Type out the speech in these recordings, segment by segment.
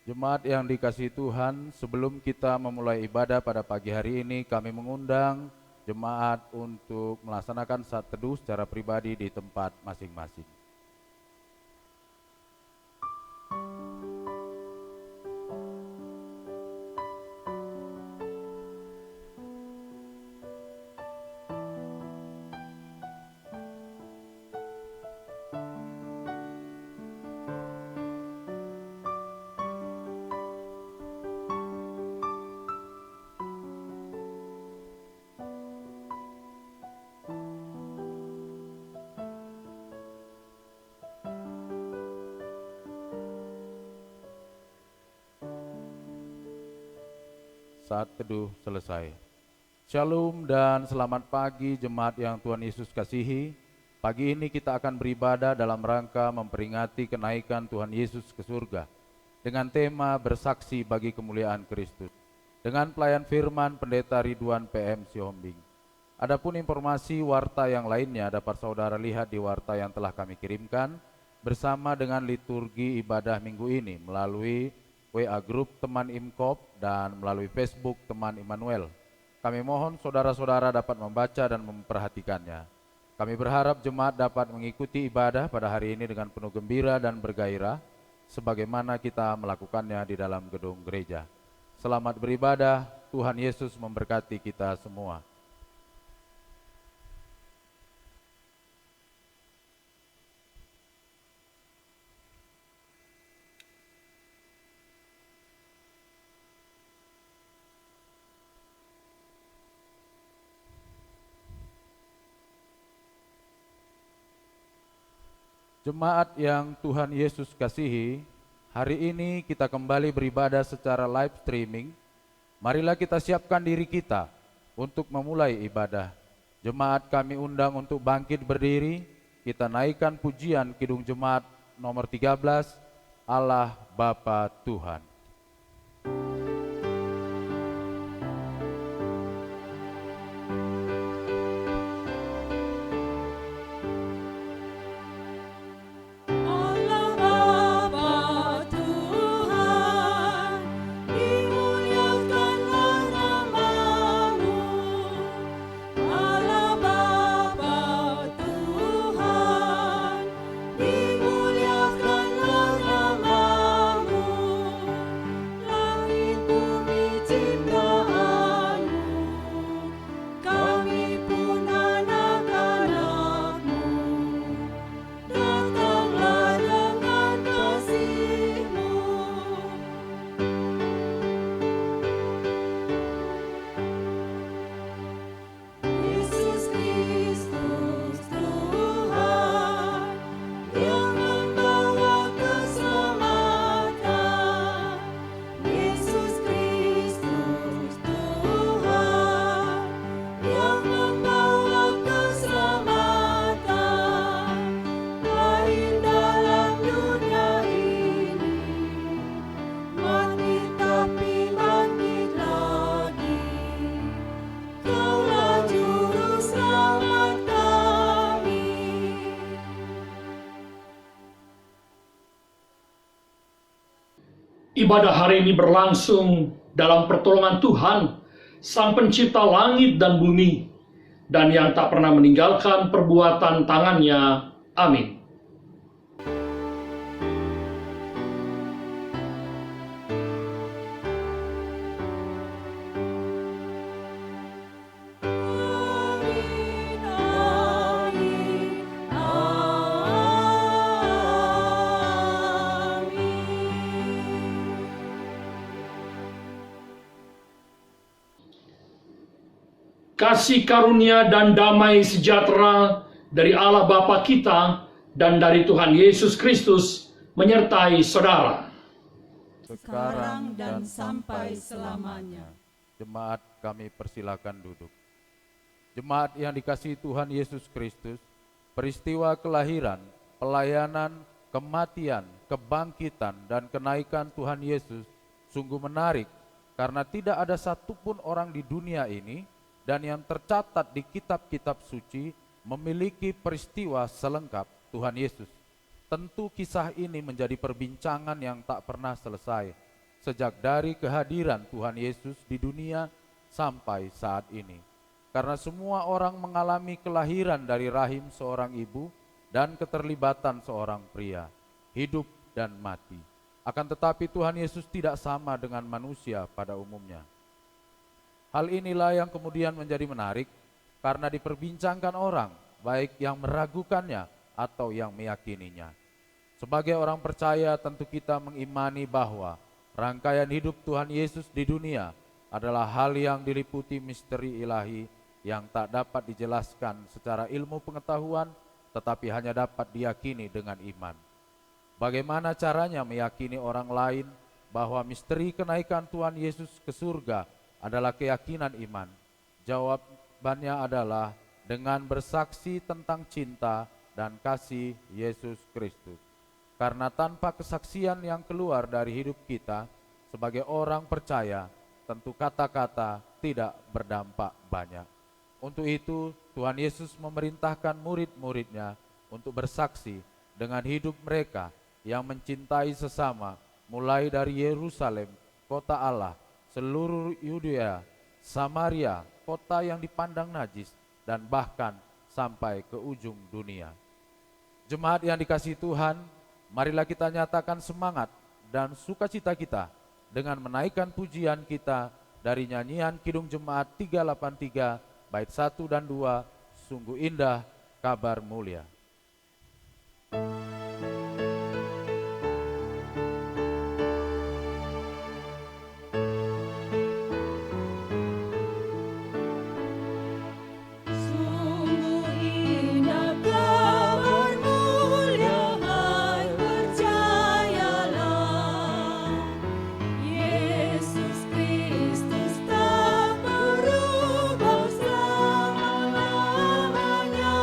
Jemaat yang dikasihi Tuhan, sebelum kita memulai ibadah pada pagi hari ini, kami mengundang jemaat untuk melaksanakan saat teduh secara pribadi di tempat masing-masing. Saat teduh selesai. Shalom dan selamat pagi jemaat yang Tuhan Yesus kasihi. Pagi ini kita akan beribadah dalam rangka memperingati kenaikan Tuhan Yesus ke surga dengan tema bersaksi bagi kemuliaan Kristus. Dengan pelayan firman Pendeta Ridwan PM Sihombing. Adapun informasi warta yang lainnya dapat saudara lihat di warta yang telah kami kirimkan bersama dengan liturgi ibadah minggu ini melalui WA Group Teman Imkop dan melalui Facebook Teman Immanuel. Kami mohon saudara-saudara dapat membaca dan memperhatikannya. Kami berharap jemaat dapat mengikuti ibadah pada hari ini dengan penuh gembira dan bergairah, sebagaimana kita melakukannya di dalam gedung gereja. Selamat beribadah, Tuhan Yesus memberkati kita semua. Jemaat yang Tuhan Yesus kasihi, hari ini kita kembali beribadah secara live streaming. Marilah kita siapkan diri kita untuk memulai ibadah. Jemaat kami undang untuk bangkit berdiri, kita naikkan pujian Kidung Jemaat nomor 13, Allah Bapa Tuhan. Ibadah hari ini berlangsung dalam pertolongan Tuhan, Sang Pencipta langit dan bumi, dan yang tak pernah meninggalkan perbuatan tangannya. Amin. Kasih karunia dan damai sejahtera dari Allah Bapa kita dan dari Tuhan Yesus Kristus menyertai saudara. Sekarang dan sampai selamanya. Jemaat kami persilakan duduk. Jemaat yang dikasihi Tuhan Yesus Kristus, peristiwa kelahiran, pelayanan, kematian, kebangkitan, dan kenaikan Tuhan Yesus sungguh menarik karena tidak ada satupun orang di dunia ini dan yang tercatat di kitab-kitab suci memiliki peristiwa selengkap Tuhan Yesus. Tentu kisah ini menjadi perbincangan yang tak pernah selesai sejak dari kehadiran Tuhan Yesus di dunia sampai saat ini. Karena semua orang mengalami kelahiran dari rahim seorang ibu dan keterlibatan seorang pria, hidup dan mati. Akan tetapi Tuhan Yesus tidak sama dengan manusia pada umumnya. Hal inilah yang kemudian menjadi menarik karena diperbincangkan orang, baik yang meragukannya atau yang meyakininya. Sebagai orang percaya tentu kita mengimani bahwa rangkaian hidup Tuhan Yesus di dunia adalah hal yang diliputi misteri ilahi yang tak dapat dijelaskan secara ilmu pengetahuan, tetapi hanya dapat diyakini dengan iman. Bagaimana caranya meyakini orang lain bahwa misteri kenaikan Tuhan Yesus ke surga adalah keyakinan iman? Jawabannya adalah dengan bersaksi tentang cinta dan kasih Yesus Kristus. Karena tanpa kesaksian yang keluar dari hidup kita sebagai orang percaya, tentu kata-kata tidak berdampak banyak. Untuk itu, Tuhan Yesus memerintahkan murid-muridnya untuk bersaksi dengan hidup mereka yang mencintai sesama, mulai dari Yerusalem, kota Allah, seluruh Yudea, Samaria, kota yang dipandang najis, dan bahkan sampai ke ujung dunia. Jemaat yang dikasihi Tuhan, marilah kita nyatakan semangat dan sukacita kita dengan menaikkan pujian kita dari nyanyian Kidung Jemaat 383, bait 1 dan 2, sungguh indah kabar mulia. Sungguh indah kabar mulia, hai percayalah, Yesus Kristus tak berubah selama-lamanya.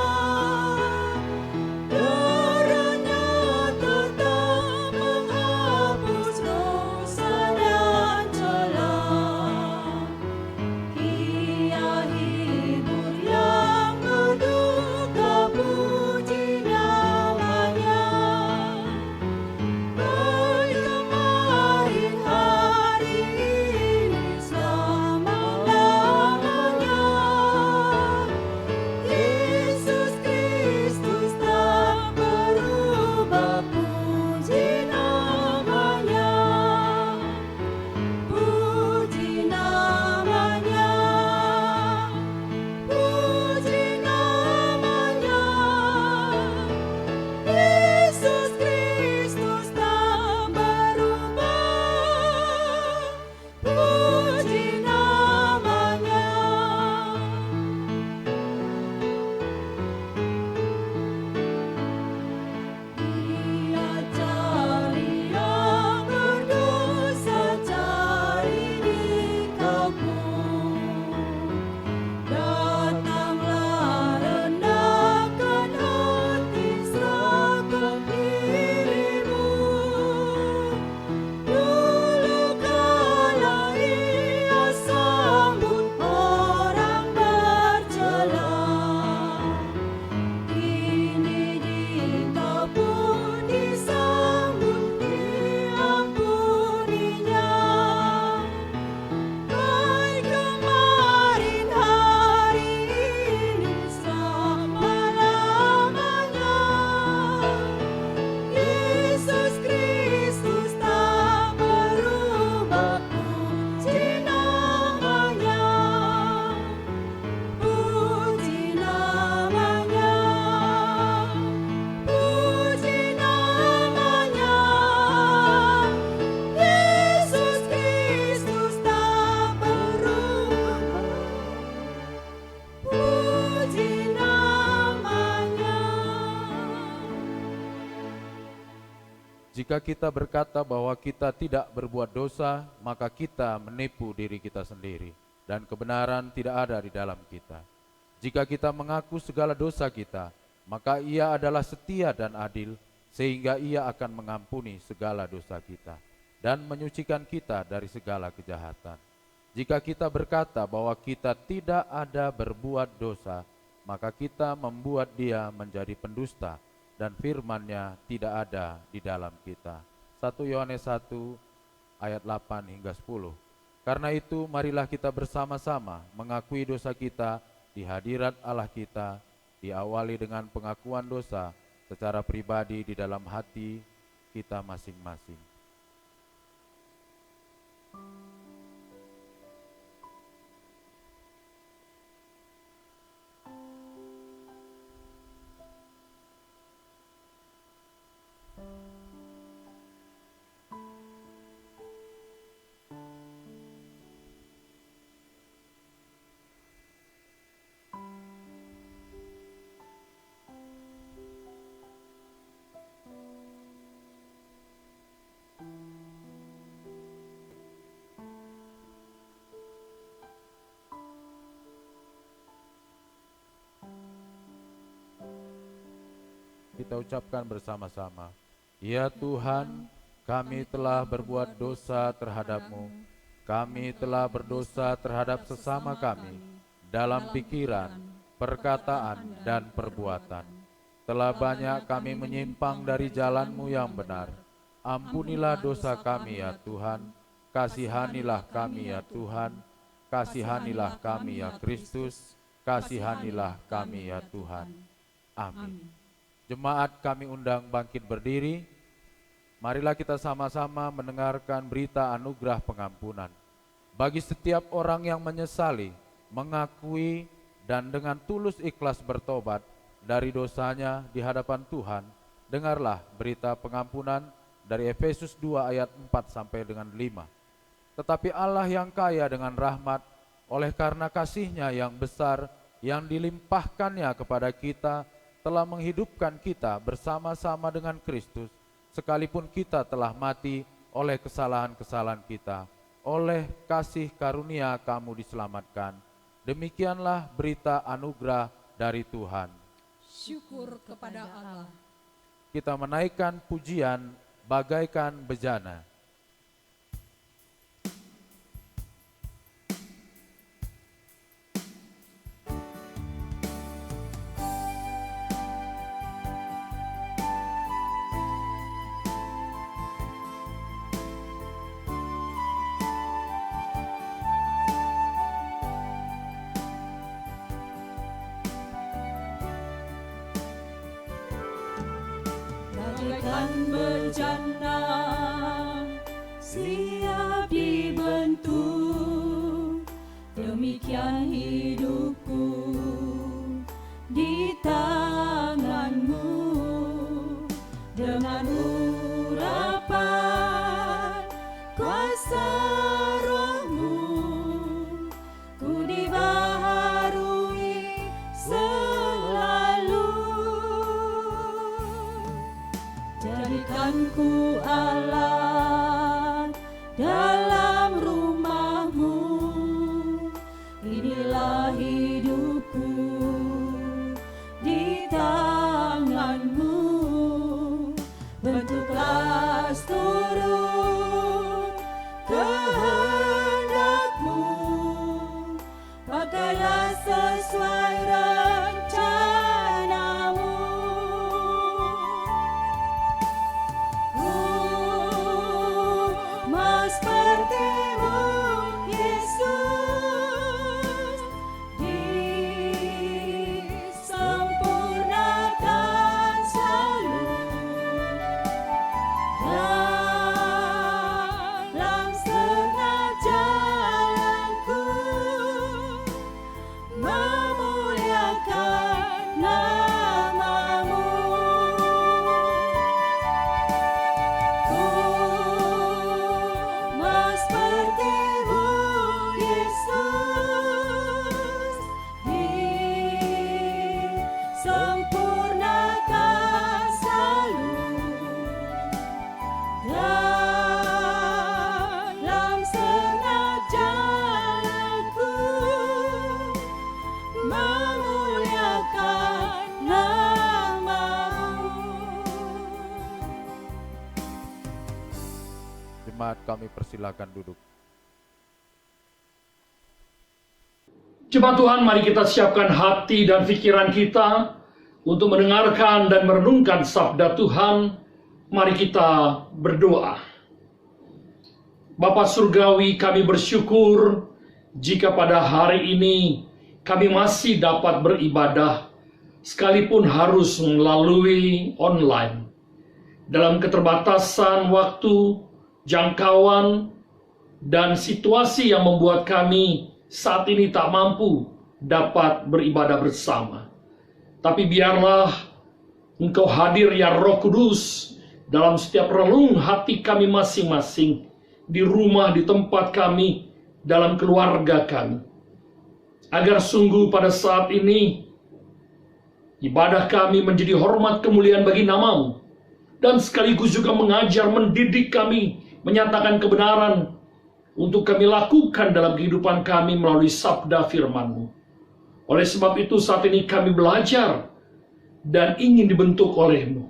Darahnya tetap menghapus dosa dan celah. Ia hibur yang berduka, puji namanya. Baik kemarin, hari ini, selama-lamanya. Yesus Kristus tak berubah, puji namanya. Puji namanya, puji namanya. Yesus Kristus tak berubah, puji namanya. Ia cari yang berdosa, cari di kampung. Datanglah, rendahkan hati, serahkan dirimu. Dulu kala ia sambut orang bercela, kini kita pun disambut, diampuninya. Baik kemarin, hari ini, selama-lamanya. Yesus Kristus tak berubah, puji namanya. Puji namanya, puji namanya. Yesus Kristus tak berubah, puji namanya. Jika kita berkata bahwa kita tidak berbuat dosa, maka kita menipu diri kita sendiri, dan kebenaran tidak ada di dalam kita. Jika kita mengaku segala dosa kita, maka Ia adalah setia dan adil, sehingga Ia akan mengampuni segala dosa kita dan menyucikan kita dari segala kejahatan. Jika kita berkata bahwa kita tidak ada berbuat dosa, maka kita membuat Dia menjadi pendusta dan firman-Nya tidak ada di dalam kita. 1 Yohanes 1 ayat 8 hingga 10. Karena itu marilah kita bersama-sama mengakui dosa kita di hadirat Allah kita, diawali dengan pengakuan dosa secara pribadi di dalam hati kita masing-masing. Kita ucapkan bersama-sama. Ya Tuhan, kami telah berbuat dosa terhadap-Mu. Kami telah berdosa terhadap sesama kami dalam pikiran, perkataan, dan perbuatan. Telah banyak kami menyimpang dari jalan-Mu yang benar. Ampunilah dosa kami ya Tuhan. Kasihanilah kami ya Tuhan. Kasihanilah kami ya Kristus. Kasihanilah kami ya Tuhan. Amin. Jemaat kami undang bangkit berdiri. Marilah kita sama-sama mendengarkan berita anugerah pengampunan. Bagi setiap orang yang menyesali, mengakui, dan dengan tulus ikhlas bertobat dari dosanya di hadapan Tuhan, dengarlah berita pengampunan dari Efesus 2 ayat 4 sampai dengan 5. Tetapi Allah yang kaya dengan rahmat, oleh karena kasih-Nya yang besar, yang dilimpahkannya kepada kita, telah menghidupkan kita bersama-sama dengan Kristus, sekalipun kita telah mati oleh kesalahan-kesalahan kita. Oleh kasih karunia kamu diselamatkan. Demikianlah berita anugerah dari Tuhan. Syukur kepada Allah. Kita menaikkan pujian bagaikan bejana. Bagaikan bejana siap dibentuk, demikian hidupku di tangan-Mu. Dengan urapan kuasa Roh-Mu, ku dibaharui selalu. Jadikanku alat dalam rumah-Mu, inilah Jemaat kami persilakan duduk. Jemaat Tuhan, mari kita siapkan hati dan pikiran kita untuk mendengarkan dan merenungkan sabda Tuhan. Mari kita berdoa. Bapa Surgawi, kami bersyukur jika pada hari ini kami masih dapat beribadah, sekalipun harus melalui online. Dalam keterbatasan waktu, jangkauan, dan situasi yang membuat kami saat ini tak mampu dapat beribadah bersama. Tapi biarlah Engkau hadir ya Roh Kudus dalam setiap relung hati kami masing-masing, di rumah, di tempat kami, dalam keluarga kami. Agar sungguh pada saat ini ibadah kami menjadi hormat kemuliaan bagi nama-Mu, dan sekaligus juga mengajar, mendidik kami, menyatakan kebenaran untuk kami lakukan dalam kehidupan kami melalui sabda firman-Mu. Oleh sebab itu saat ini kami belajar dan ingin dibentuk oleh-Mu.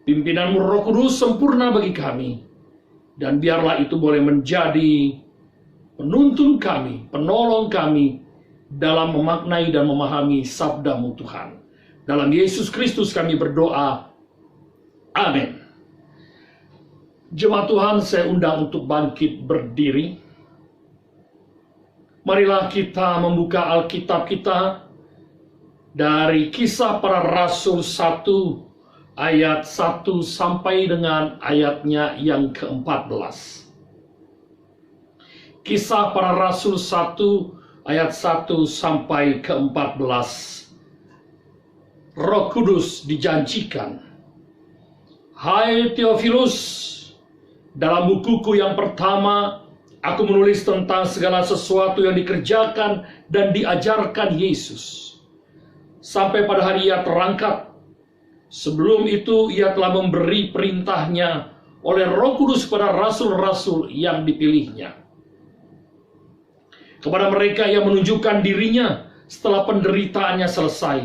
Pimpinan-Mu Roh Kudus sempurna bagi kami, dan biarlah itu boleh menjadi penuntun kami, penolong kami dalam memaknai dan memahami sabda-Mu Tuhan. Dalam Yesus Kristus kami berdoa. Amin. Jemaat Tuhan, saya undang untuk bangkit berdiri. Marilah kita membuka Alkitab kita dari Kisah Para Rasul 1 ayat 1 sampai dengan ayatnya yang ke-14. Kisah Para Rasul 1 ayat 1 sampai ke-14. Roh Kudus dijanjikan. Hai Theophilus, dalam bukuku yang pertama, aku menulis tentang segala sesuatu yang dikerjakan dan diajarkan Yesus, sampai pada hari Ia terangkat. Sebelum itu, Ia telah memberi perintahnya oleh Roh Kudus kepada rasul-rasul yang dipilihnya. Kepada mereka Ia menunjukkan dirinya setelah penderitaannya selesai,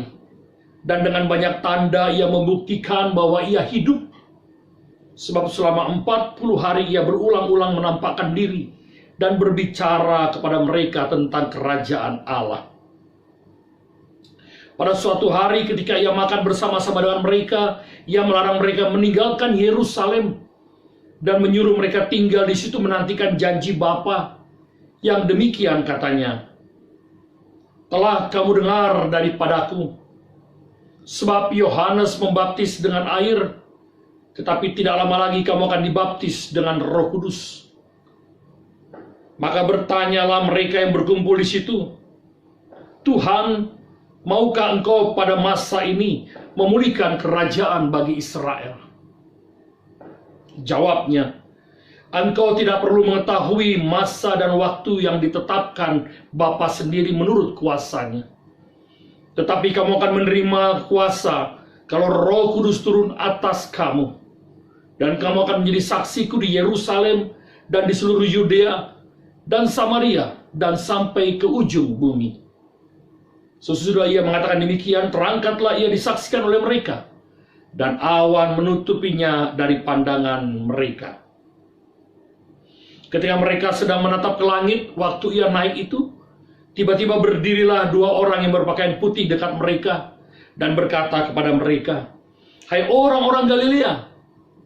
dan dengan banyak tanda Ia membuktikan bahwa Ia hidup. Sebab selama 40 hari Ia berulang-ulang menampakkan diri dan berbicara kepada mereka tentang kerajaan Allah. Pada suatu hari ketika Ia makan bersama-sama dengan mereka, Ia melarang mereka meninggalkan Yerusalem dan menyuruh mereka tinggal di situ menantikan janji Bapa. Yang demikian katanya, telah kamu dengar daripadaku, sebab Yohanes membaptis dengan air, tetapi tidak lama lagi kamu akan dibaptis dengan Roh Kudus. Maka bertanyalah mereka yang berkumpul di situ, Tuhan, maukah Engkau pada masa ini memulihkan kerajaan bagi Israel? Jawabnya, Engkau tidak perlu mengetahui masa dan waktu yang ditetapkan Bapa sendiri menurut kuasanya. Tetapi kamu akan menerima kuasa kalau Roh Kudus turun atas kamu. Dan kamu akan menjadi saksiku di Yerusalem dan di seluruh Yudea dan Samaria dan sampai ke ujung bumi. Sesudah Ia mengatakan demikian, terangkatlah Ia disaksikan oleh mereka, dan awan menutupinya dari pandangan mereka. Ketika mereka sedang menatap ke langit, waktu Ia naik itu, tiba-tiba berdirilah 2 orang yang berpakaian putih dekat mereka, dan berkata kepada mereka, Hai orang-orang Galilea,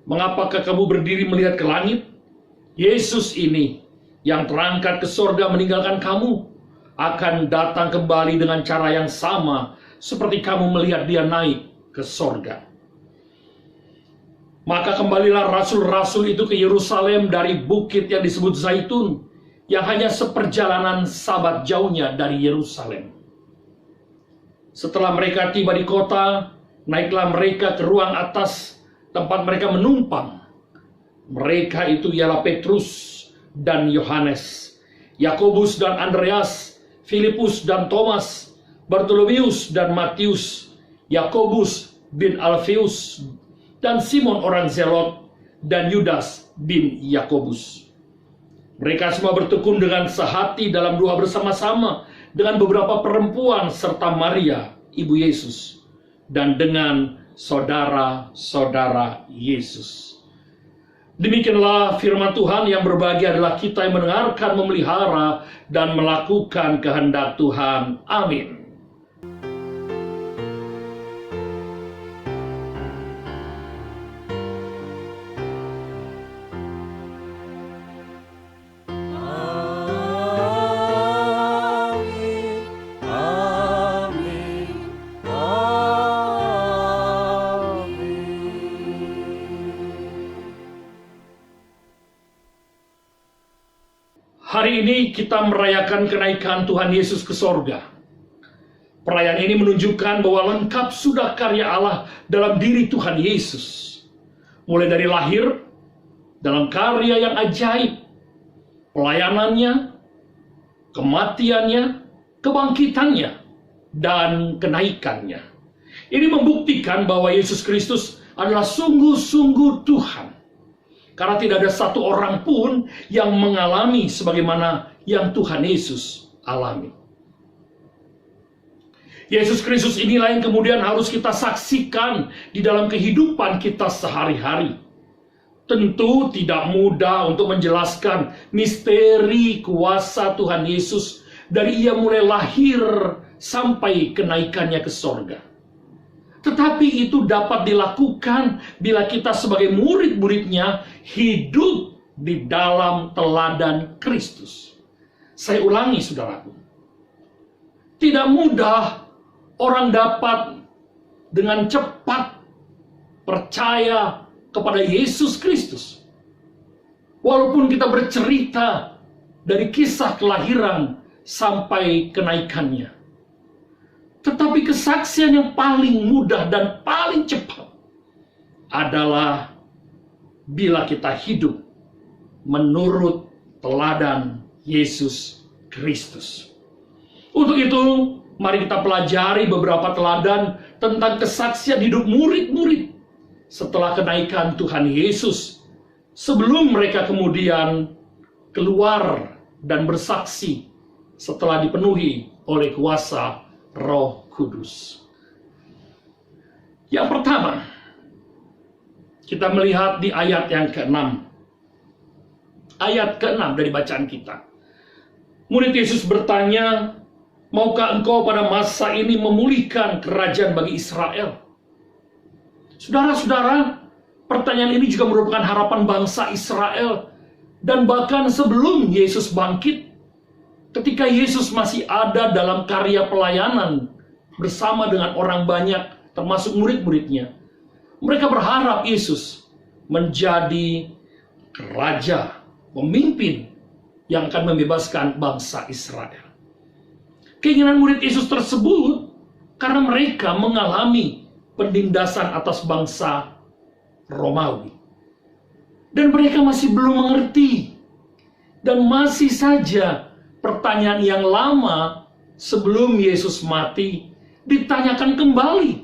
mengapakah kamu berdiri melihat ke langit? Yesus ini yang terangkat ke sorga meninggalkan kamu, akan datang kembali dengan cara yang sama seperti kamu melihat Dia naik ke sorga. Maka kembalilah rasul-rasul itu ke Yerusalem dari bukit yang disebut Zaitun, yang hanya seperjalanan sabat jauhnya dari Yerusalem. Setelah mereka tiba di kota, naiklah mereka ke ruang atas tempat mereka menumpang. Mereka itu ialah Petrus dan Yohanes, Yakobus dan Andreas, Filipus dan Thomas, Bartolomeus dan Matius, Yakobus bin Alfeus, dan Simon orang Zelot, dan Yudas bin Yakobus. Mereka semua bertekun dengan sehati dalam doa bersama-sama dengan beberapa perempuan serta Maria, ibu Yesus, dan dengan saudara-saudara Yesus. Demikianlah firman Tuhan. Yang berbahagia adalah kita yang mendengarkan, memelihara, dan melakukan kehendak Tuhan. Amin. Hari ini kita merayakan kenaikan Tuhan Yesus ke sorga. Perayaan ini menunjukkan bahwa lengkap sudah karya Allah dalam diri Tuhan Yesus. Mulai dari lahir, dalam karya yang ajaib, pelayanannya, kematiannya, kebangkitannya, dan kenaikannya. Ini membuktikan bahwa Yesus Kristus adalah sungguh-sungguh Tuhan. Karena tidak ada satu orang pun yang mengalami sebagaimana yang Tuhan Yesus alami. Yesus Kristus inilah yang kemudian harus kita saksikan di dalam kehidupan kita sehari-hari. Tentu tidak mudah untuk menjelaskan misteri kuasa Tuhan Yesus dari ia mulai lahir sampai kenaikannya ke sorga. Tetapi itu dapat dilakukan bila kita sebagai murid-muridnya hidup di dalam teladan Kristus. Saya ulangi, saudaraku. Tidak mudah orang dapat dengan cepat percaya kepada Yesus Kristus. Walaupun kita bercerita dari kisah kelahiran sampai kenaikannya. Tetapi kesaksian yang paling mudah dan paling cepat adalah bila kita hidup menurut teladan Yesus Kristus. Untuk itu, mari kita pelajari beberapa teladan tentang kesaksian hidup murid-murid setelah kenaikan Tuhan Yesus, sebelum mereka kemudian keluar dan bersaksi setelah dipenuhi oleh kuasa Roh Kudus. Yang pertama, kita melihat di ayat yang ke-6. Ayat ke-6 dari bacaan kita. Murid Yesus bertanya, "Maukah engkau pada masa ini memulihkan kerajaan bagi Israel?" Saudara-saudara, pertanyaan ini juga merupakan harapan bangsa Israel. Dan bahkan sebelum Yesus bangkit, ketika Yesus masih ada dalam karya pelayanan bersama dengan orang banyak, termasuk murid-muridnya, mereka berharap Yesus menjadi raja, pemimpin yang akan membebaskan bangsa Israel. Keinginan murid Yesus tersebut karena mereka mengalami penindasan atas bangsa Romawi. Dan mereka masih belum mengerti. Dan masih saja pertanyaan yang lama sebelum Yesus mati ditanyakan kembali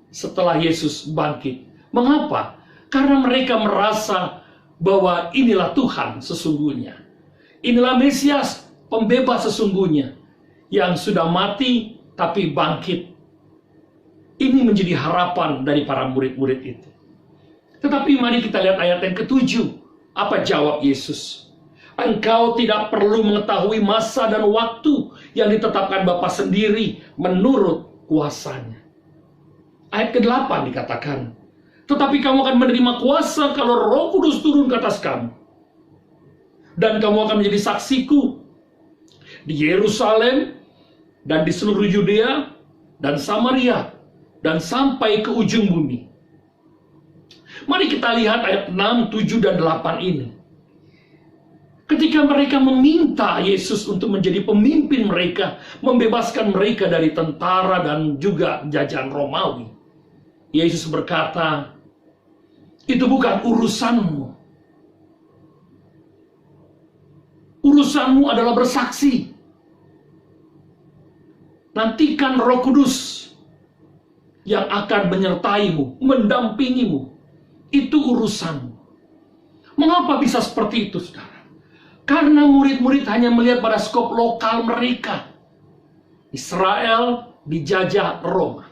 setelah Yesus bangkit. Mengapa? Karena mereka merasa bahwa inilah Tuhan sesungguhnya. Inilah Mesias, pembebas sesungguhnya, yang sudah mati tapi bangkit. Ini menjadi harapan dari para murid-murid itu. Tetapi mari kita lihat ayat yang ke-7. Apa jawab Yesus? "Engkau tidak perlu mengetahui masa dan waktu yang ditetapkan Bapa sendiri menurut kuasanya." Ayat ke-8 dikatakan, "Tetapi kamu akan menerima kuasa kalau Roh Kudus turun ke atas kamu. Dan kamu akan menjadi saksiku di Yerusalem dan di seluruh Yudea dan Samaria dan sampai ke ujung bumi." Mari kita lihat ayat 6, 7, dan 8 ini. Ketika mereka meminta Yesus untuk menjadi pemimpin mereka, membebaskan mereka dari tentara dan juga jajahan Romawi, Yesus berkata, "Itu bukan urusanmu. Urusanmu adalah bersaksi. Nantikan Roh Kudus yang akan menyertaimu, mendampingimu. Itu urusanmu." Mengapa bisa seperti itu, saudara? Karena murid-murid hanya melihat pada skop lokal mereka. Israel dijajah Roma.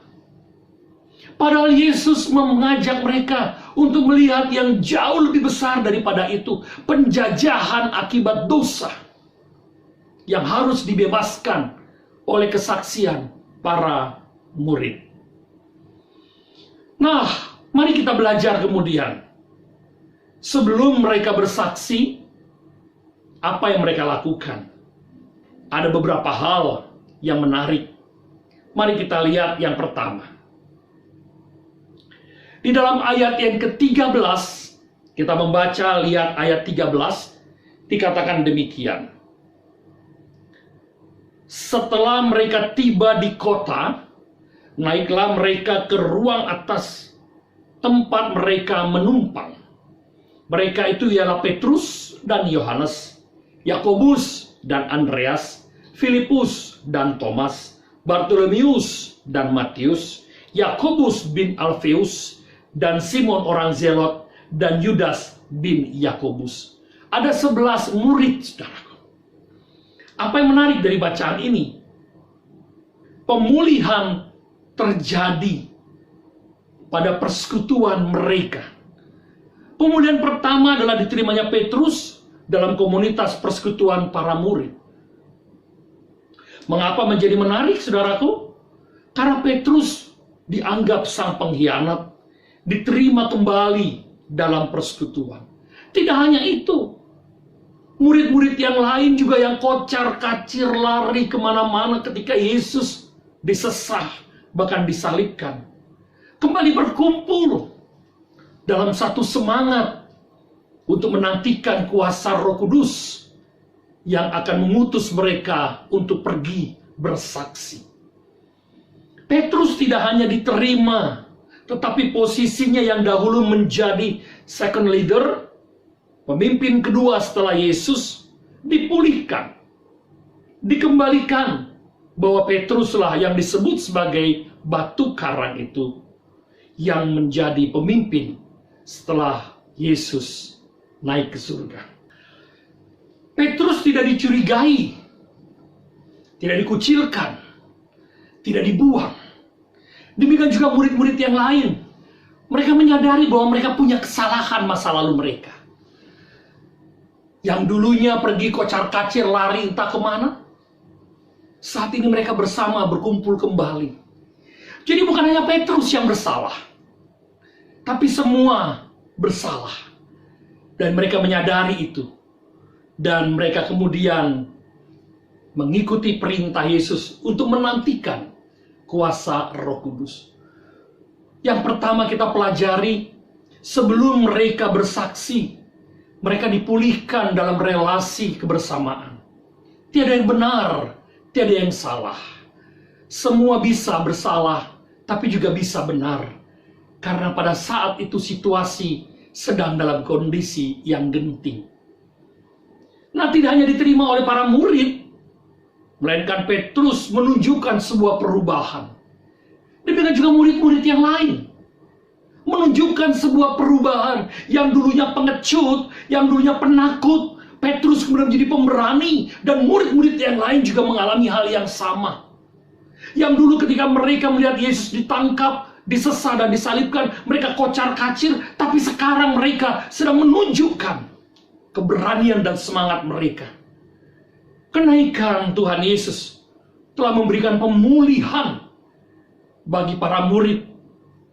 Padahal Yesus mengajak mereka untuk melihat yang jauh lebih besar daripada itu, penjajahan akibat dosa yang harus dibebaskan oleh kesaksian para murid. Nah, mari kita belajar kemudian. Sebelum mereka bersaksi, apa yang mereka lakukan? Ada beberapa hal yang menarik. Mari kita lihat yang pertama. Di dalam ayat yang ke-13, kita membaca, lihat ayat 13, dikatakan demikian. Setelah mereka tiba di kota, naiklah mereka ke ruang atas tempat mereka menumpang. Mereka itu ialah Petrus dan Yohanes, Yakobus dan Andreas, Filipus dan Thomas, Bartolomeus dan Matius, Yakobus bin Alfeus, dan Simon orang Zelot, dan Yudas bin Yakobus. Ada 11 murid, saudaraku. Apa yang menarik dari bacaan ini? Pemulihan terjadi pada persekutuan mereka. Pemulihan pertama adalah diterimanya Petrus dalam komunitas persekutuan para murid. Mengapa menjadi menarik, saudaraku? Karena Petrus dianggap sang pengkhianat, diterima kembali dalam persekutuan. Tidak hanya itu, murid-murid yang lain juga yang kocar-kacir lari kemana-mana ketika Yesus disesah, bahkan disalibkan, kembali berkumpul dalam satu semangat untuk menantikan kuasa Roh Kudus yang akan mengutus mereka untuk pergi bersaksi. Petrus tidak hanya diterima, tetapi posisinya yang dahulu menjadi second leader, pemimpin kedua setelah Yesus, dipulihkan, dikembalikan, bahwa Petruslah yang disebut sebagai batu karang itu yang menjadi pemimpin setelah Yesus naik ke surga. Petrus tidak dicurigai, tidak dikucilkan, tidak dibuang. Demikian juga murid-murid yang lain. Mereka menyadari bahwa mereka punya kesalahan masa lalu mereka. Yang dulunya pergi kocar-kacir lari entah kemana, saat ini mereka bersama berkumpul kembali. Jadi bukan hanya Petrus yang bersalah, tapi semua bersalah. Dan mereka menyadari itu. Dan mereka kemudian mengikuti perintah Yesus untuk menantikan kuasa Roh Kudus. Yang pertama kita pelajari, sebelum mereka bersaksi, mereka dipulihkan dalam relasi kebersamaan. Tiada yang benar, tiada yang salah. Semua bisa bersalah, tapi juga bisa benar. Karena pada saat itu situasi sedang dalam kondisi yang genting. Nah, tidak hanya diterima oleh para murid, melainkan Petrus menunjukkan sebuah perubahan. Demikian juga murid-murid yang lain menunjukkan sebuah perubahan. Yang dulunya pengecut, yang dulunya penakut, Petrus kemudian menjadi pemberani. Dan murid-murid yang lain juga mengalami hal yang sama. Yang dulu ketika mereka melihat Yesus ditangkap, disesah dan disalibkan, mereka kocar-kacir. Tapi sekarang mereka sedang menunjukkan keberanian dan semangat mereka. Kenaikan Tuhan Yesus telah memberikan pemulihan bagi para murid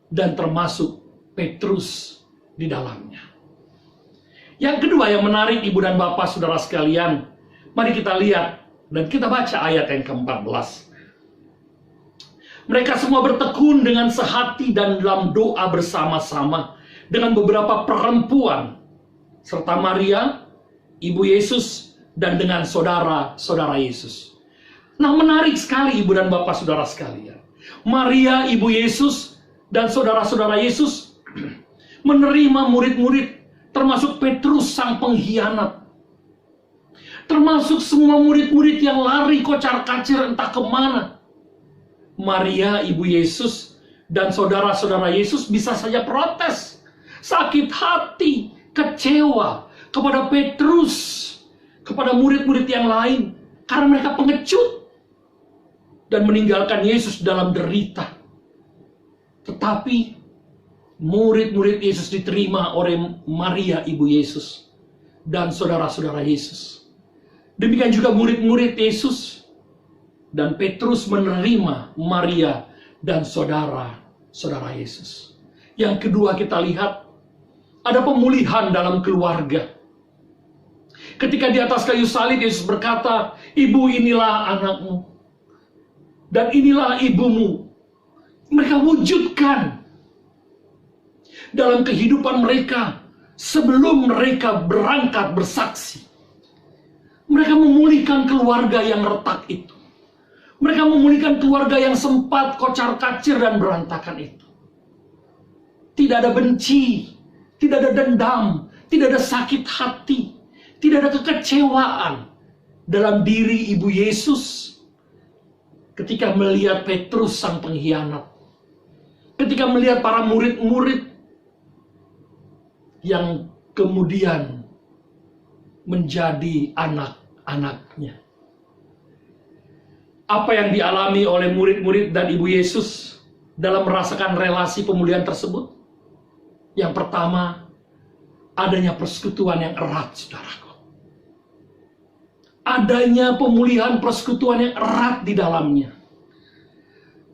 dan termasuk Petrus di dalamnya. Yang kedua yang menarik, Ibu dan Bapak, saudara sekalian, mari kita lihat dan kita baca ayat yang ke-14. Mereka semua bertekun dengan sehati dan dalam doa bersama-sama dengan beberapa perempuan serta Maria, ibu Yesus, dan dengan saudara-saudara Yesus. Nah, menarik sekali Ibu dan Bapak saudara sekalian. Maria, ibu Yesus, dan saudara-saudara Yesus menerima murid-murid, termasuk Petrus sang pengkhianat. Termasuk semua murid-murid yang lari kocar-kacir entah kemana. Maria, ibu Yesus, dan saudara-saudara Yesus bisa saja protes, sakit hati, kecewa kepada Petrus, kepada murid-murid yang lain, karena mereka pengecut dan meninggalkan Yesus dalam derita. Tetapi murid-murid Yesus diterima oleh Maria ibu Yesus dan saudara-saudara Yesus. Demikian juga murid-murid Yesus dan Petrus menerima Maria dan saudara-saudara Yesus. Yang kedua, kita lihat ada pemulihan dalam keluarga. Ketika di atas kayu salib, Yesus berkata, "Ibu, inilah anakmu dan inilah ibumu." Mereka wujudkan dalam kehidupan mereka sebelum mereka berangkat bersaksi. Mereka memulihkan keluarga yang retak itu. Mereka memulihkan keluarga yang sempat kocar-kacir dan berantakan itu. Tidak ada benci, tidak ada dendam, tidak ada sakit hati, tidak ada kekecewaan dalam diri Ibu Yesus ketika melihat Petrus sang pengkhianat. Ketika melihat para murid-murid yang kemudian menjadi anak-anaknya. Apa yang dialami oleh murid-murid dan Ibu Yesus dalam merasakan relasi pemulihan tersebut? Yang pertama, adanya persekutuan yang erat, saudaraku. Adanya pemulihan persekutuan yang erat di dalamnya.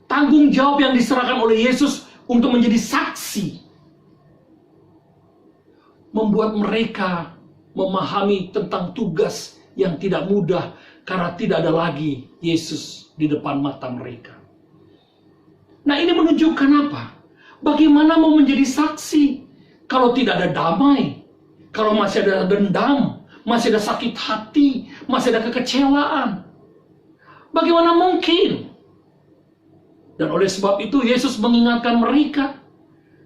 Tanggung jawab yang diserahkan oleh Yesus untuk menjadi saksi membuat mereka memahami tentang tugas yang tidak mudah karena tidak ada lagi Yesus di depan mata mereka. Nah, ini menunjukkan apa? Bagaimana mau menjadi saksi kalau tidak ada damai, kalau masih ada dendam, masih ada sakit hati, masih ada kekecewaan? Bagaimana mungkin? Dan oleh sebab itu Yesus mengingatkan mereka,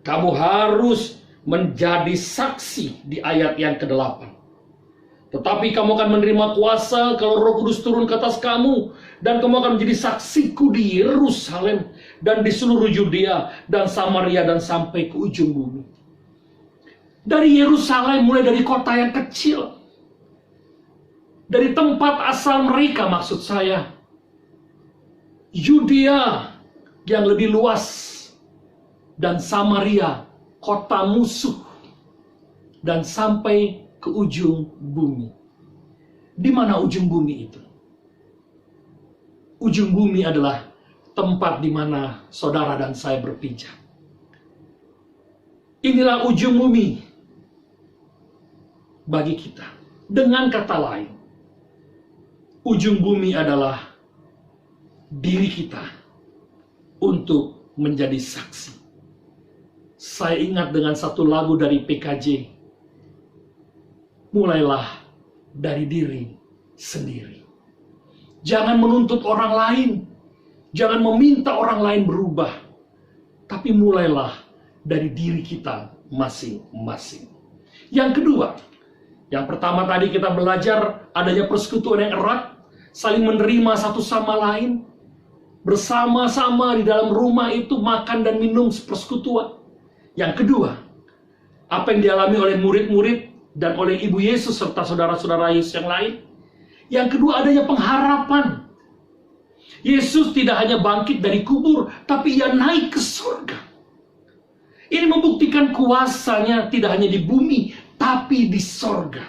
kamu harus menjadi saksi di ayat yang ke-8. Tetapi kamu akan menerima kuasa kalau Roh Kudus turun ke atas kamu, dan kamu akan menjadi saksiku di Yerusalem dan di seluruh Yudea dan Samaria dan sampai ke ujung bumi. Dari Yerusalem, mulai dari kota yang kecil, dari tempat asal mereka, maksud saya, Yudea yang lebih luas, dan Samaria, kota musuh, dan sampai ke ujung bumi. Di mana ujung bumi itu? Ujung bumi adalah tempat di mana saudara dan saya berpijak. Inilah ujung bumi bagi kita. Dengan kata lain, ujung bumi adalah diri kita untuk menjadi saksi. Saya ingat dengan satu lagu dari PKJ, mulailah dari diri sendiri. Jangan menuntut orang lain, jangan meminta orang lain berubah, tapi mulailah dari diri kita masing-masing. Yang kedua, yang pertama tadi kita belajar adanya persekutuan yang erat, saling menerima satu sama lain, bersama-sama di dalam rumah itu makan dan minum persekutuan. Yang kedua, apa yang dialami oleh murid-murid dan oleh Ibu Yesus serta saudara-saudara Yesus yang lain. Yang kedua, adanya pengharapan. Yesus tidak hanya bangkit dari kubur, tapi ia naik ke surga. Ini membuktikan kuasanya tidak hanya di bumi, tapi di surga.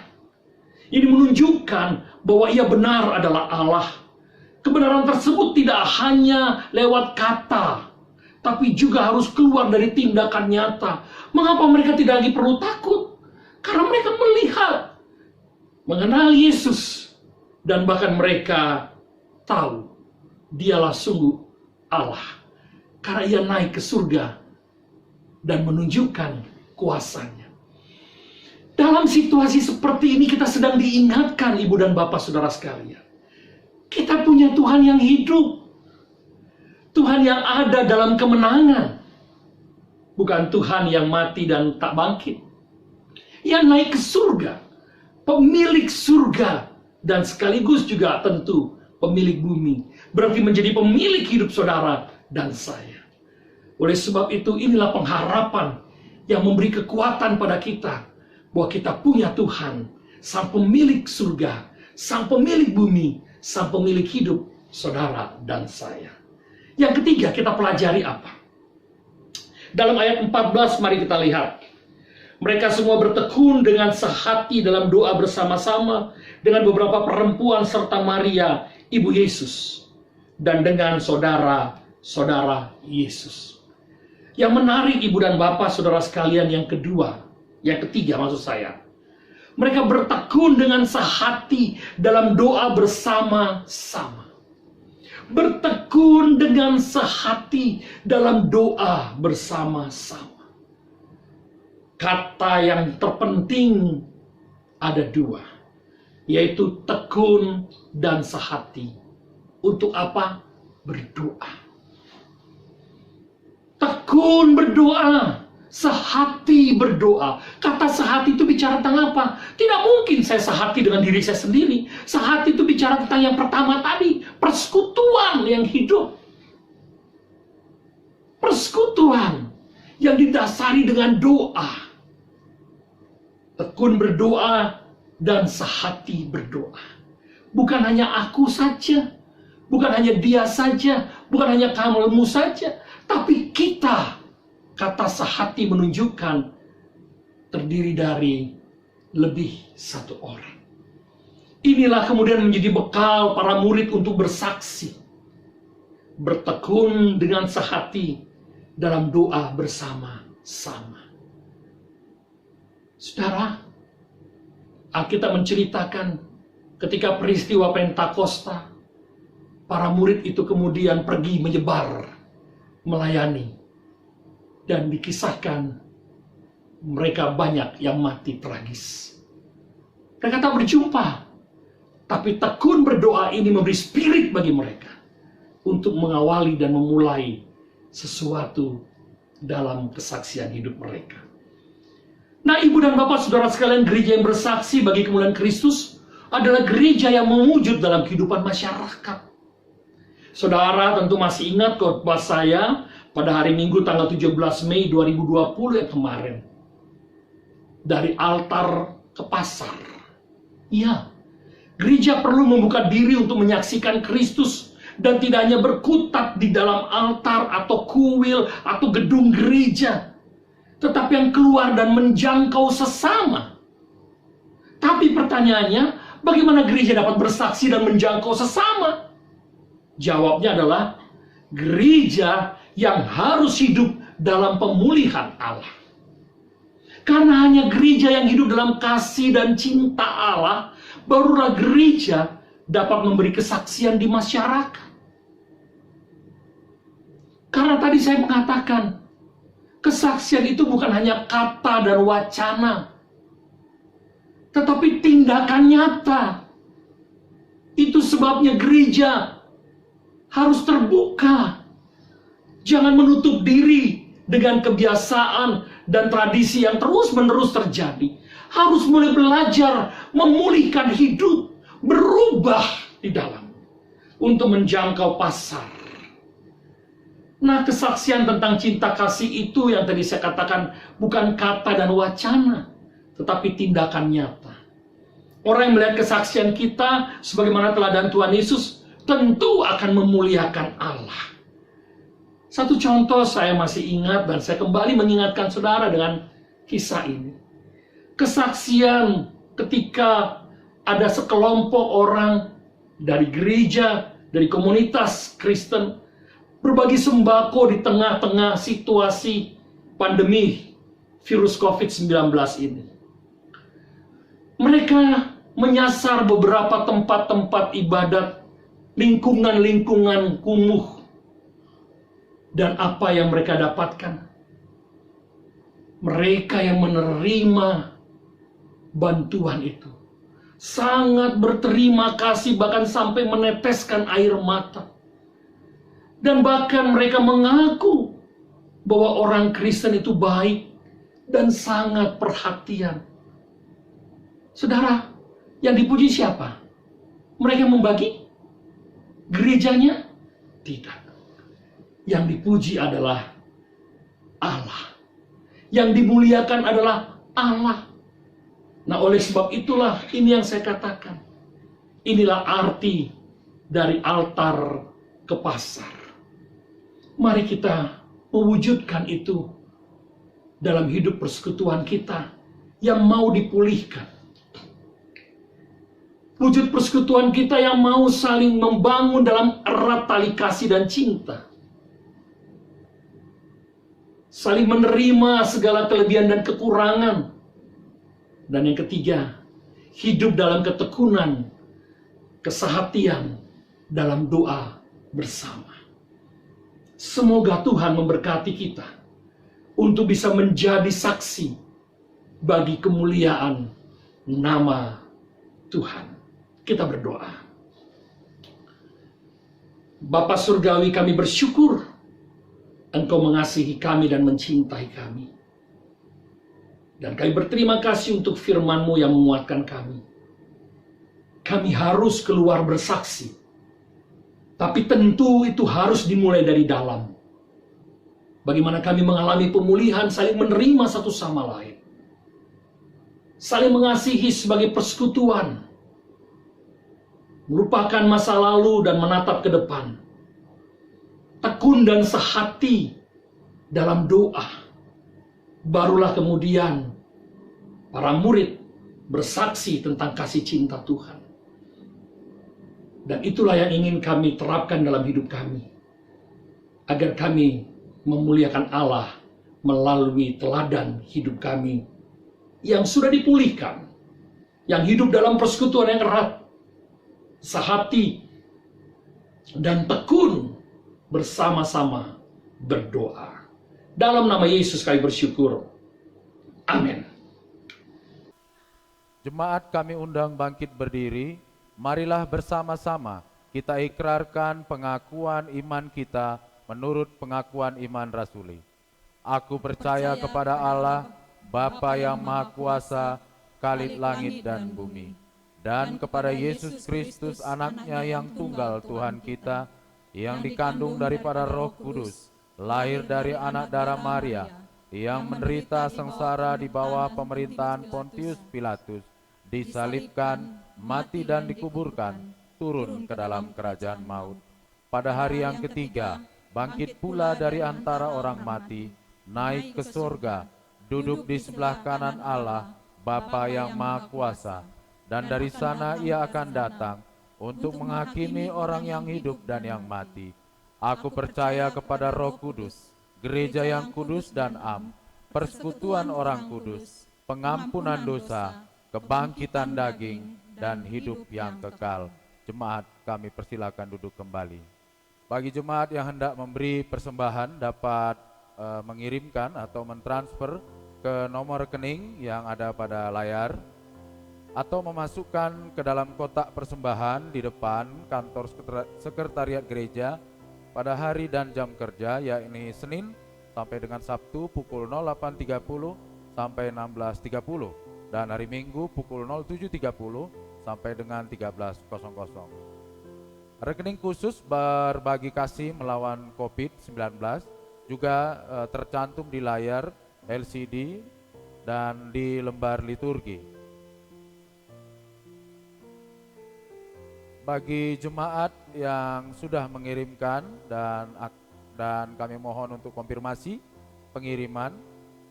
Ini menunjukkan bahwa ia benar adalah Allah. Kebenaran tersebut tidak hanya lewat kata, tapi juga harus keluar dari tindakan nyata. Mengapa mereka tidak lagi perlu takut? Karena mereka melihat, mengenal Yesus, dan bahkan mereka tahu dialah sungguh Allah. Karena ia naik ke surga dan menunjukkan kuasanya. Dalam situasi seperti ini kita sedang diingatkan, Ibu dan Bapak Saudara sekalian. Kita punya Tuhan yang hidup. Tuhan yang ada dalam kemenangan. Bukan Tuhan yang mati dan tak bangkit. Yang naik ke surga. Pemilik surga. Dan sekaligus juga tentu pemilik bumi. Berarti menjadi pemilik hidup saudara dan saya. Oleh sebab itu inilah pengharapan yang memberi kekuatan pada kita. Bahwa kita punya Tuhan. Sang pemilik surga. Sang pemilik bumi. Sang pemilik hidup saudara dan saya. Yang ketiga, kita pelajari apa? Dalam ayat 14 mari kita lihat. Mereka semua bertekun dengan sehati dalam doa bersama-sama dengan beberapa perempuan serta Maria, ibu Yesus, dan dengan saudara-saudara Yesus. Yang menarik ibu dan bapak saudara sekalian yang ketiga maksud saya. Mereka bertekun dengan sehati dalam doa bersama-sama. Bertekun dengan sehati dalam doa bersama-sama. Kata yang terpenting ada dua, yaitu tekun dan sehati. Untuk apa? Berdoa. Tekun berdoa, sehati berdoa. Kata sehati itu bicara tentang apa? Tidak mungkin saya sehati dengan diri saya sendiri. Sehati itu bicara tentang yang pertama tadi, persekutuan yang hidup. Persekutuan yang didasari dengan doa. Tekun berdoa dan sehati berdoa. Bukan hanya aku saja, bukan hanya dia saja, bukan hanya kamu saja, tapi kita. Kata sehati menunjukkan terdiri dari lebih satu orang. Inilah kemudian menjadi bekal para murid untuk bersaksi. Bertekun dengan sehati dalam doa bersama-sama. Saudara, Alkitab menceritakan ketika peristiwa Pentakosta, para murid itu kemudian pergi menyebar, melayani. Dan dikisahkan mereka banyak yang mati tragis. Mereka tak berjumpa, tapi tekun berdoa ini memberi spirit bagi mereka untuk mengawali dan memulai sesuatu dalam kesaksian hidup mereka. Nah, ibu dan bapak saudara sekalian, gereja yang bersaksi bagi kemuliaan Kristus adalah gereja yang mewujud dalam kehidupan masyarakat. Saudara tentu masih ingat khotbah saya pada hari Minggu tanggal 17 Mei 2020 yang kemarin. Dari altar ke pasar. Ya, gereja perlu membuka diri untuk menyaksikan Kristus. Dan tidak hanya berkutat di dalam altar atau kuil atau gedung gereja. Tetapi yang keluar dan menjangkau sesama. Tapi pertanyaannya, bagaimana gereja dapat bersaksi dan menjangkau sesama? Jawabnya adalah, gereja yang harus hidup dalam pemulihan Allah. Karena hanya gereja yang hidup dalam kasih dan cinta Allah, barulah gereja dapat memberi kesaksian di masyarakat. Karena tadi saya mengatakan, kesaksian itu bukan hanya kata dan wacana, tetapi tindakan nyata. Itu sebabnya gereja harus terbuka. Jangan menutup diri dengan kebiasaan dan tradisi yang terus-menerus terjadi. Harus mulai belajar memulihkan hidup, berubah di dalam untuk menjangkau pasar. Nah, kesaksian tentang cinta kasih itu yang tadi saya katakan bukan kata dan wacana, tetapi tindakan nyata. Orang yang melihat kesaksian kita sebagaimana teladan Tuhan Yesus tentu akan memuliakan Allah. Satu contoh saya masih ingat dan saya kembali mengingatkan saudara dengan kisah ini. Kesaksian ketika ada sekelompok orang dari gereja, dari komunitas Kristen, berbagi sembako di tengah-tengah situasi pandemi virus COVID-19 ini. Mereka menyasar beberapa tempat-tempat ibadat, lingkungan-lingkungan kumuh. Dan apa yang mereka dapatkan? Mereka yang menerima bantuan itu sangat berterima kasih, bahkan sampai meneteskan air mata. Dan bahkan mereka mengaku bahwa orang Kristen itu baik dan sangat perhatian. Saudara, yang dipuji siapa? Mereka membagi? Gerejanya? Tidak. Yang dipuji adalah Allah. Yang dimuliakan adalah Allah. Nah, oleh sebab itulah ini yang saya katakan. Inilah arti dari altar ke pasar. Mari kita mewujudkan itu dalam hidup persekutuan kita yang mau dipulihkan. Wujud persekutuan kita yang mau saling membangun dalam erat tali kasih dan cinta. Saling menerima segala kelebihan dan kekurangan. Dan yang ketiga, hidup dalam ketekunan, kesehatian dalam doa bersama. Semoga Tuhan memberkati kita untuk bisa menjadi saksi bagi kemuliaan nama Tuhan. Kita berdoa. Bapa Surgawi, kami bersyukur Engkau mengasihi kami dan mencintai kami. Dan kami berterima kasih untuk firman-Mu yang menguatkan kami. Kami harus keluar bersaksi. Tapi tentu itu harus dimulai dari dalam. Bagaimana kami mengalami pemulihan, saling menerima satu sama lain. Saling mengasihi sebagai persekutuan. Melupakan masa lalu dan menatap ke depan. Tekun dan sehati dalam doa. Barulah kemudian para murid bersaksi tentang kasih cinta Tuhan. Dan itulah yang ingin kami terapkan dalam hidup kami. Agar kami memuliakan Allah melalui teladan hidup kami yang sudah dipulihkan. Yang hidup dalam persekutuan yang erat, sehati, dan tekun bersama-sama berdoa. Dalam nama Yesus kami bersyukur. Amin. Jemaat kami undang bangkit berdiri. Marilah bersama-sama kita ikrarkan pengakuan iman kita menurut pengakuan iman rasuli. Aku percaya kepada Allah, Bapa yang Maha Kuasa, Khalid langit dan bumi, dan kepada Yesus Kristus anaknya yang tunggal Tuhan kita, yang dikandung daripada Roh Kudus, lahir dari anak darah Maria, yang menderita sengsara di bawah pemerintahan Pontius Pilatus, disalibkan, mati dan dikuburkan, turun ke dalam kerajaan maut. Pada hari yang ketiga, bangkit pula dari antara orang mati, naik ke surga, duduk di sebelah kanan Allah, Bapa yang Maha Kuasa, dan dari sana ia akan datang untuk menghakimi orang yang hidup dan yang mati. Aku percaya kepada Roh Kudus, gereja yang kudus dan am, persekutuan orang kudus, pengampunan dosa, kebangkitan daging, dan hidup yang kekal. Jemaat kami persilakan duduk kembali. Bagi jemaat yang hendak memberi persembahan dapat mengirimkan atau mentransfer ke nomor rekening yang ada pada layar, atau memasukkan ke dalam kotak persembahan di depan kantor sekretariat gereja pada hari dan jam kerja, yakni Senin sampai dengan Sabtu pukul 08.30 sampai 16.30 dan hari Minggu pukul 07.30 sampai dengan 13.00. Rekening khusus berbagi kasih melawan COVID-19 juga tercantum di layar LCD dan di lembar liturgi. Bagi jemaat yang sudah mengirimkan dan kami mohon untuk konfirmasi pengiriman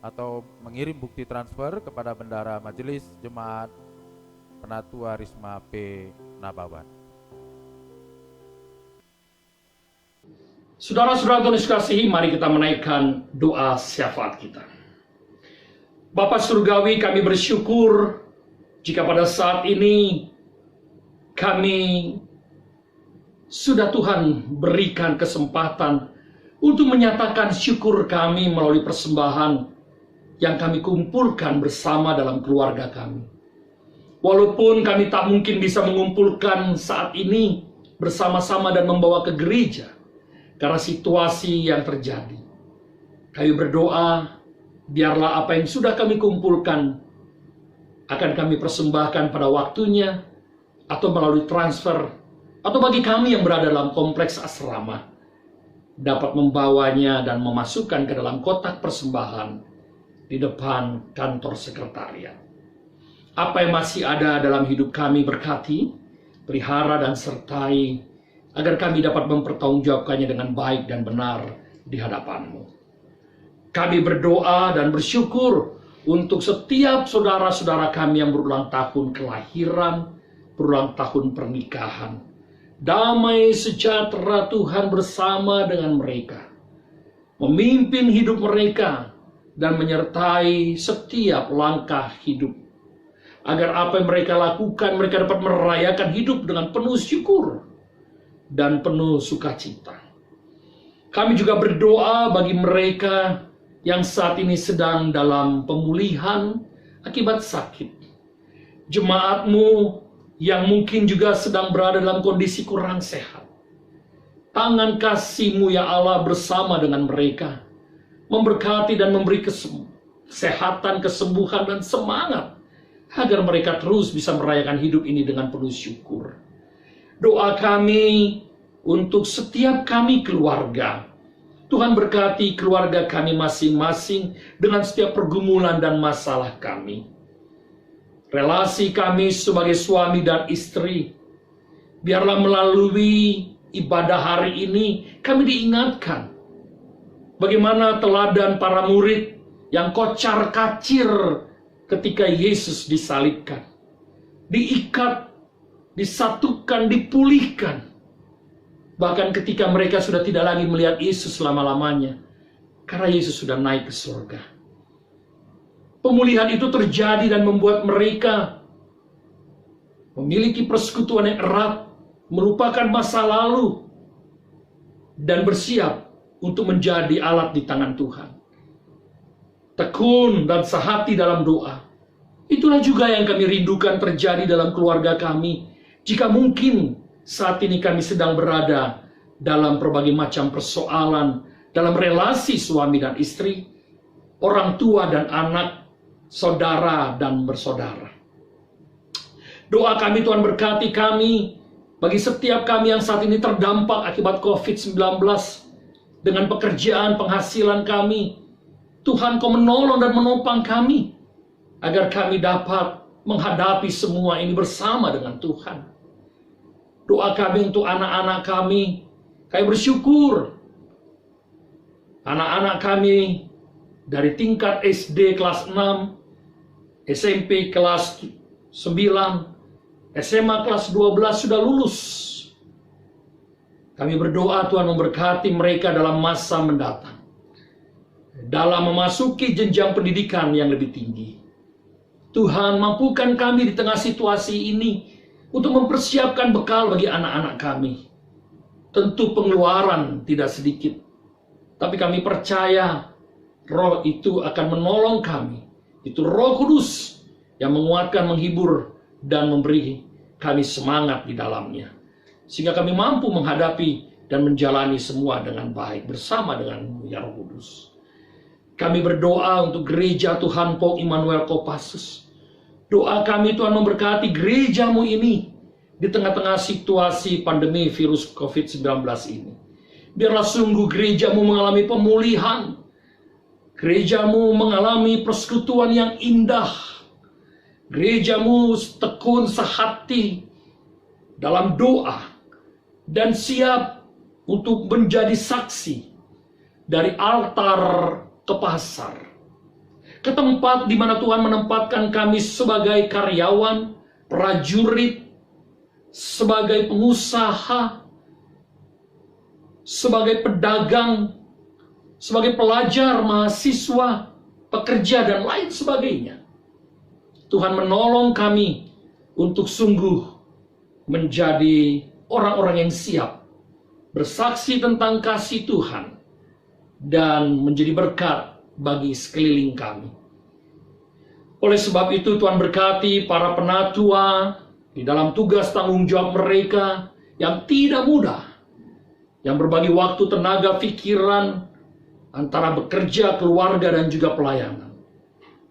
atau mengirim bukti transfer kepada Bendara Majelis Jemaat Penatua Risma P. Nababan. Saudara-saudara Tuhan Yesus kasihi, mari kita menaikkan doa syafaat kita. Bapa Surgawi, kami bersyukur jika pada saat ini kami sudah Tuhan berikan kesempatan untuk menyatakan syukur kami melalui persembahan yang kami kumpulkan bersama dalam keluarga kami. Walaupun kami tak mungkin bisa mengumpulkan saat ini bersama-sama dan membawa ke gereja karena situasi yang terjadi. Kami berdoa, biarlah apa yang sudah kami kumpulkan akan kami persembahkan pada waktunya, atau melalui transfer, atau bagi kami yang berada dalam kompleks asrama, dapat membawanya dan memasukkan ke dalam kotak persembahan di depan kantor sekretariat. Apa yang masih ada dalam hidup kami berkati, pelihara dan sertai, agar kami dapat mempertanggungjawabkannya dengan baik dan benar di hadapan-Mu. Kami berdoa dan bersyukur untuk setiap saudara-saudara kami yang berulang tahun kelahiran, berulang tahun pernikahan. Damai sejahtera Tuhan bersama dengan mereka, memimpin hidup mereka dan menyertai setiap langkah hidup. Agar apa yang mereka lakukan, mereka dapat merayakan hidup dengan penuh syukur dan penuh sukacita. Kami juga berdoa bagi mereka yang saat ini sedang dalam pemulihan akibat sakit. Jemaat-Mu yang mungkin juga sedang berada dalam kondisi kurang sehat. Tangan kasih-Mu ya Allah bersama dengan mereka, memberkati dan memberi kesehatan, kesembuhan dan semangat, agar mereka terus bisa merayakan hidup ini dengan penuh syukur. Doa kami untuk setiap kami keluarga. Tuhan berkati keluarga kami masing-masing dengan setiap pergumulan dan masalah kami. Relasi kami sebagai suami dan istri, biarlah melalui ibadah hari ini kami diingatkan bagaimana teladan para murid yang kocar kacir ketika Yesus disalibkan, diikat, disatukan, dipulihkan. Bahkan ketika mereka sudah tidak lagi melihat Yesus selama-lamanya, karena Yesus sudah naik ke surga. Pemulihan itu terjadi dan membuat mereka memiliki persekutuan yang erat, melupakan masa lalu, dan bersiap untuk menjadi alat di tangan Tuhan. Tekun dan sehati dalam doa. Itulah juga yang kami rindukan terjadi dalam keluarga kami. Jika mungkin saat ini kami sedang berada dalam berbagai macam persoalan, dalam relasi suami dan istri, orang tua dan anak, saudara dan bersaudara. Doa kami Tuhan berkati kami, bagi setiap kami yang saat ini terdampak akibat COVID-19, dengan pekerjaan, penghasilan kami, Tuhan Kau menolong dan menopang kami, agar kami dapat menghadapi semua ini bersama dengan Tuhan. Doa kami untuk anak-anak kami, kami bersyukur. Anak-anak kami dari tingkat SD kelas 6, SMP kelas 9, SMA kelas 12 sudah lulus. Kami berdoa Tuhan memberkati mereka dalam masa mendatang, dalam memasuki jenjang pendidikan yang lebih tinggi. Tuhan, mampukan kami di tengah situasi ini untuk mempersiapkan bekal bagi anak-anak kami. Tentu pengeluaran tidak sedikit, tapi kami percaya Roh itu akan menolong kami. Itu Roh Kudus yang menguatkan, menghibur, dan memberi kami semangat di dalamnya, sehingga kami mampu menghadapi dan menjalani semua dengan baik bersama dengan ya Roh Kudus. Kami berdoa untuk gereja Tuhan Paul Immanuel Kopassus. Doa kami Tuhan memberkati gereja-Mu ini di tengah-tengah situasi pandemi virus COVID-19 ini. Biarlah sungguh gereja-Mu mengalami pemulihan. Gereja-Mu mengalami persekutuan yang indah. Gereja-Mu tekun sehati dalam doa dan siap untuk menjadi saksi dari altar ke pasar, ke tempat di mana Tuhan menempatkan kami sebagai karyawan, prajurit, sebagai pengusaha, sebagai pedagang, sebagai pelajar, mahasiswa, pekerja, dan lain sebagainya. Tuhan menolong kami untuk sungguh menjadi orang-orang yang siap bersaksi tentang kasih Tuhan dan menjadi berkat bagi sekeliling kami. Oleh sebab itu Tuhan berkati para penatua di dalam tugas tanggung jawab mereka yang tidak mudah, yang berbagi waktu, tenaga, pikiran antara bekerja, keluarga, dan juga pelayanan.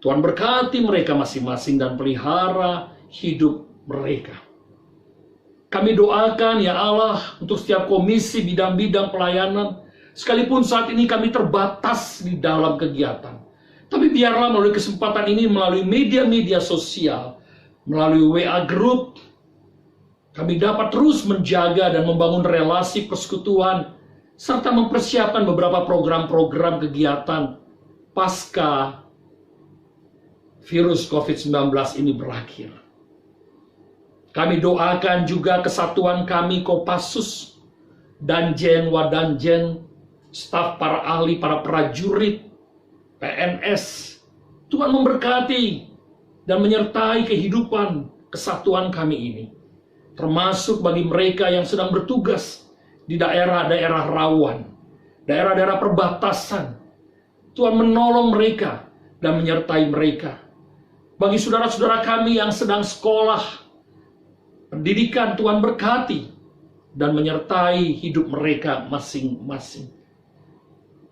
Tuhan berkati mereka masing-masing dan pelihara hidup mereka. Kami doakan ya Allah untuk setiap komisi bidang-bidang pelayanan, sekalipun saat ini kami terbatas di dalam kegiatan. Tapi biarlah melalui kesempatan ini, melalui media-media sosial, melalui WA Group, kami dapat terus menjaga dan membangun relasi persekutuan, serta mempersiapkan beberapa program-program kegiatan pasca virus COVID-19 ini berakhir. Kami doakan juga kesatuan kami Kopassus, Danjen, Wadanjen, staf para ahli, para prajurit, PNS. Tuhan memberkati dan menyertai kehidupan kesatuan kami ini. Termasuk bagi mereka yang sedang bertugas di daerah-daerah rawan, daerah-daerah perbatasan. Tuhan menolong mereka dan menyertai mereka. Bagi saudara-saudara kami yang sedang sekolah, pendidikan, Tuhan berkati dan menyertai hidup mereka masing-masing.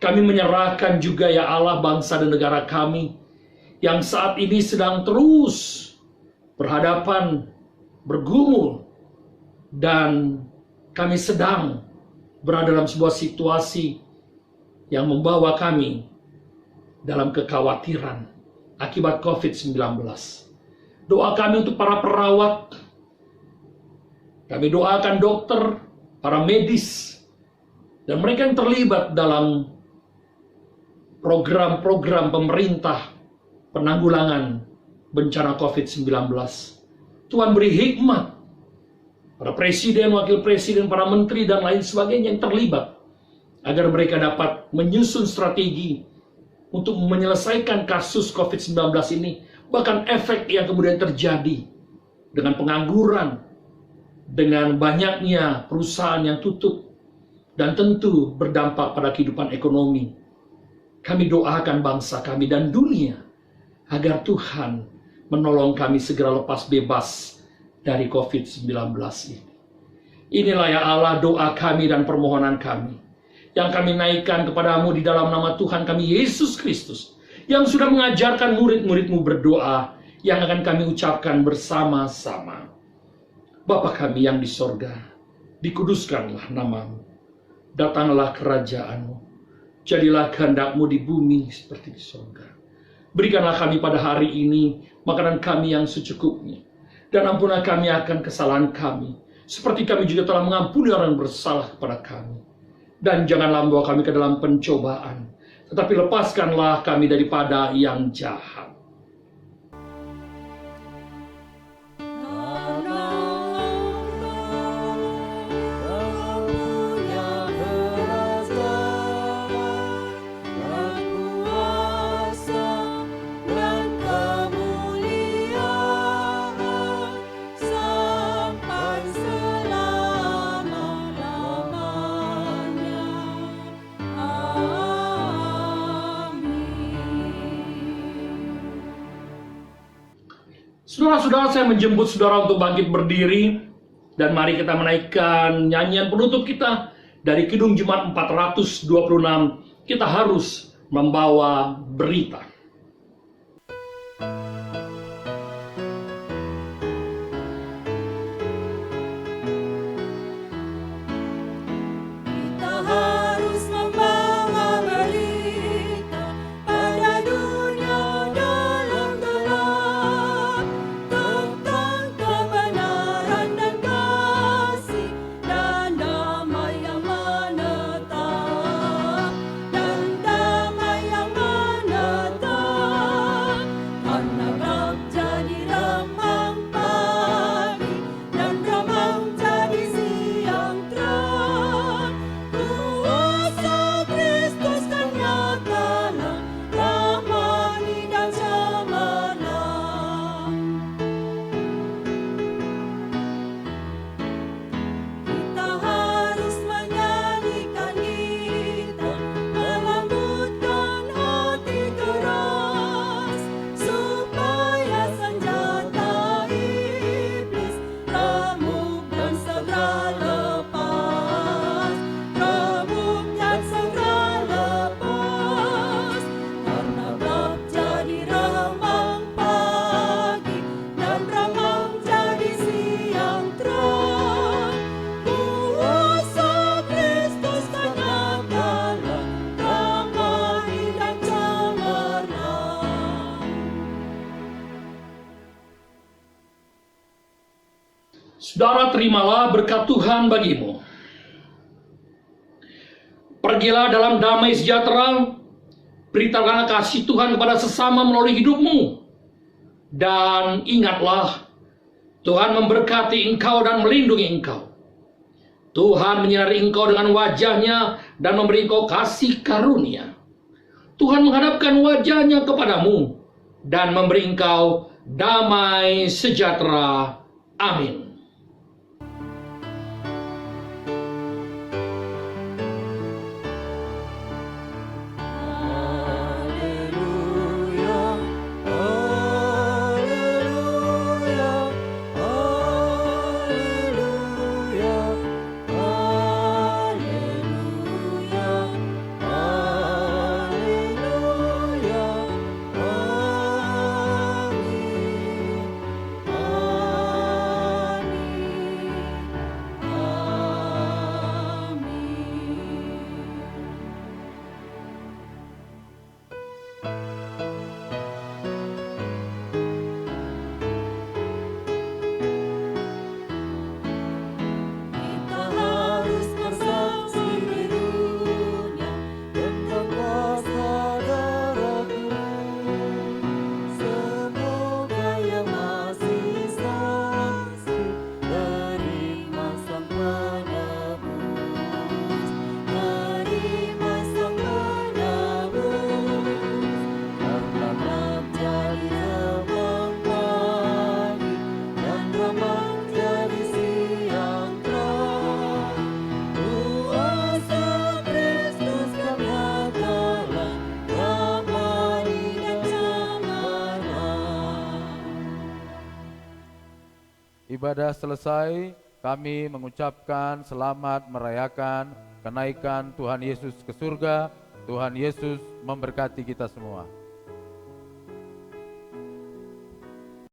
Kami menyerahkan juga ya Allah bangsa dan negara kami yang saat ini sedang terus berhadapan, bergumul, dan kami sedang berada dalam sebuah situasi yang membawa kami dalam kekhawatiran akibat COVID-19. Doa kami untuk para perawat, kami doakan dokter, para medis, dan mereka yang terlibat dalam program-program pemerintah penanggulangan bencana COVID-19. Tuhan beri hikmat para presiden, wakil presiden, para menteri, dan lain sebagainya yang terlibat, agar mereka dapat menyusun strategi untuk menyelesaikan kasus COVID-19 ini, bahkan efek yang kemudian terjadi dengan pengangguran, dengan banyaknya perusahaan yang tutup, dan tentu berdampak pada kehidupan ekonomi. Kami doakan bangsa kami dan dunia agar Tuhan menolong kami segera lepas bebas dari COVID-19 ini. Inilah ya Allah doa kami dan permohonan kami yang kami naikkan kepadamu di dalam nama Tuhan kami Yesus Kristus, yang sudah mengajarkan murid-murid-Mu berdoa yang akan kami ucapkan bersama-sama. Bapa kami yang di sorga, dikuduskanlah nama-Mu. Datanglah kerajaan-Mu. Jadilah kehendak-Mu di bumi seperti di sorga. Berikanlah kami pada hari ini makanan kami yang secukupnya. Dan ampunilah kami akan kesalahan kami, seperti kami juga telah mengampuni orang yang bersalah kepada kami. Dan janganlah membawa kami ke dalam pencobaan, tetapi lepaskanlah kami daripada yang jahat. Saudara-saudara, saya menjemput saudara untuk bangkit berdiri, dan mari kita menaikkan nyanyian penutup kita dari Kidung Jemaat 426. Kita harus membawa berita. Kita harus membawa berita pada dunia dalam gelap tentang kebenaran dan kasih dan damai yang menetap, dan damai yang menetap. Karena gelap jadi remang pagi dan remang jadi siang terang. Kuasa Kristus kan nyatalah, rahmani dan cemerlang. Kita harus menyanyikan gitar, melembutkan hati keras, supaya senjata iblis remuk dan segera lepas, remuk dan segera lepas. Karena gelap jadi remang pagi dan remang jadi siang terang. Kuasa Kristus kan nyatalah, rahmani dan cemerlang. Saudara, terimalah berkat Tuhan bagimu. Pergilah dalam damai sejahtera Beritakanlah kasih Tuhan kepada sesama melalui hidupmu. Dan ingatlah, Tuhan memberkati engkau dan melindungi engkau. Tuhan menyinari engkau dengan wajah-Nya dan memberi engkau kasih karunia. Tuhan menghadapkan wajah-Nya kepadamu dan memberi engkau damai sejahtera. Amin. Kita harus bersaksi di dunia tentang kuasa darah-Ku. Semoga yang masih saksi terima Sang Penebus, terima Sang Penebus, karena menjadi teman pagi dan teman jadi siang terang. Kuasa Kristus kan nyatalah damai dan keamanan. Ibadah selesai, kami mengucapkan selamat merayakan kenaikan Tuhan Yesus ke surga. Tuhan Yesus memberkati kita semua.